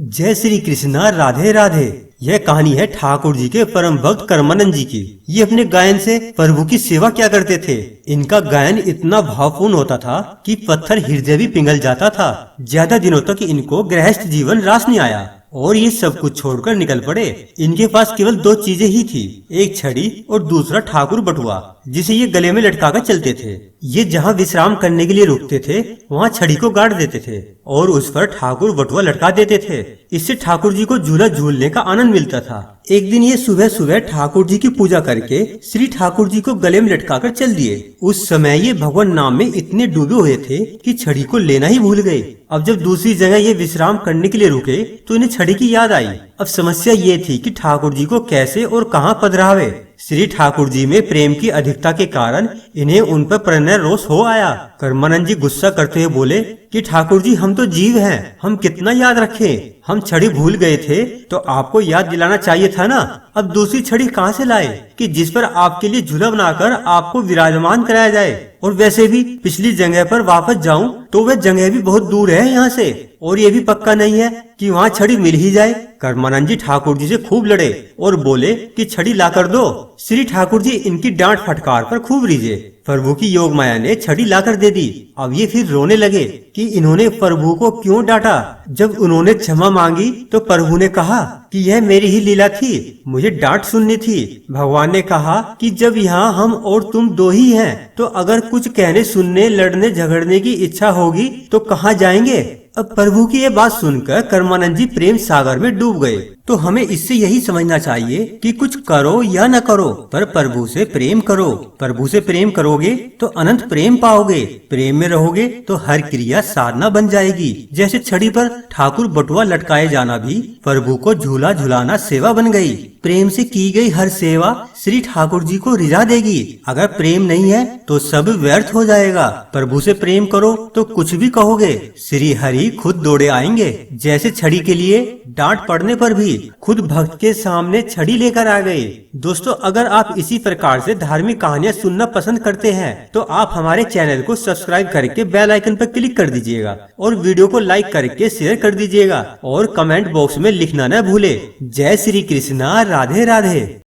जय श्री कृष्णा, राधे राधे। यह कहानी है ठाकुर जी के परम भक्त कर्मानंद जी की। ये अपने गायन से प्रभु की सेवा क्या करते थे। इनका गायन इतना भावपूर्ण होता था कि पत्थर हृदय भी पिघल जाता था। ज्यादा दिनों तक इनको गृहस्थ जीवन रास नहीं आया और ये सब कुछ छोड़कर निकल पड़े। इनके पास केवल दो चीजें ही थी, एक छड़ी और दूसरा ठाकुर बटुआ, जिसे ये गले में लटका कर चलते थे। ये जहाँ विश्राम करने के लिए रुकते थे वहाँ छड़ी को गाड़ देते थे और उस पर ठाकुर बटुआ लटका देते थे। इससे ठाकुर जी को झूला झूलने का आनंद मिलता था। एक दिन ये सुबह सुबह ठाकुर जी की पूजा करके श्री ठाकुर जी को गले में लटका कर चल दिए। उस समय ये भगवान नाम में इतने डूबे हुए थे कि छड़ी को लेना ही भूल गए। अब जब दूसरी जगह ये विश्राम करने के लिए रुके तो इन्हें छड़ी की याद आई। अब समस्या ये थी कि ठाकुर जी को कैसे और कहाँ पधरावे। श्री ठाकुर जी में प्रेम की अधिकता के कारण इन्हें उन पर प्रणय रोष हो आया। कर्मानंद जी गुस्सा करते हुए बोले कि ठाकुर जी, हम तो जीव हैं, हम कितना याद रखें। हम छड़ी भूल गए थे तो आपको याद दिलाना चाहिए था ना। अब दूसरी छड़ी कहाँ से लाए कि जिस पर आपके लिए झूला बनाकर आपको विराजमान कराया जाए। और वैसे भी पिछली जगह पर वापस जाऊं तो वह जगह भी बहुत दूर है यहाँ से, और ये भी पक्का नहीं है कि वहाँ छड़ी मिल ही जाए। कर्मानंद जी ठाकुर जी से खूब लड़े और बोले कि छड़ी ला कर दो। श्री ठाकुर जी इनकी डांट फटकार पर खूब रीझे। प्रभु की योग माया ने छड़ी लाकर दे दी। अब ये फिर रोने लगे कि इन्होंने प्रभु को क्यों डांटा। जब उन्होंने क्षमा मांगी तो प्रभु ने कहा कि यह मेरी ही लीला थी, मुझे डांट सुननी थी। भगवान ने कहा कि जब यहाँ हम और तुम दो ही हैं तो अगर कुछ कहने सुनने लड़ने झगड़ने की इच्छा होगी तो कहाँ जाएंगे। अब प्रभु की ये बात सुनकर कर्मानंद जी प्रेम सागर में डूब गए। तो हमें इससे यही समझना चाहिए कि कुछ करो या न करो पर प्रभु से प्रेम करो। प्रभु से प्रेम करोगे तो अनंत प्रेम पाओगे। प्रेम में रहोगे तो हर क्रिया साधना बन जाएगी। जैसे छड़ी पर ठाकुर बटुआ लटकाए जाना भी प्रभु को झूला झुलाना सेवा बन गई। प्रेम से की गई हर सेवा श्री ठाकुर जी को रिझा देगी। अगर प्रेम नहीं है तो सब व्यर्थ हो जाएगा। प्रभु से प्रेम करो तो कुछ भी कहोगे, श्री हरि खुद दौड़े आएंगे। जैसे छड़ी के लिए डांट पड़ने पर भी खुद भक्त के सामने छड़ी लेकर आ गए। दोस्तों, अगर आप इसी प्रकार से धार्मिक कहानियां सुनना पसंद करते हैं तो आप हमारे चैनल को सब्सक्राइब करके बेल आइकन पर क्लिक कर दीजिएगा और वीडियो को लाइक करके शेयर कर दीजिएगा और कमेंट बॉक्स में लिखना न भूले। जय श्री कृष्णा, राधे राधे।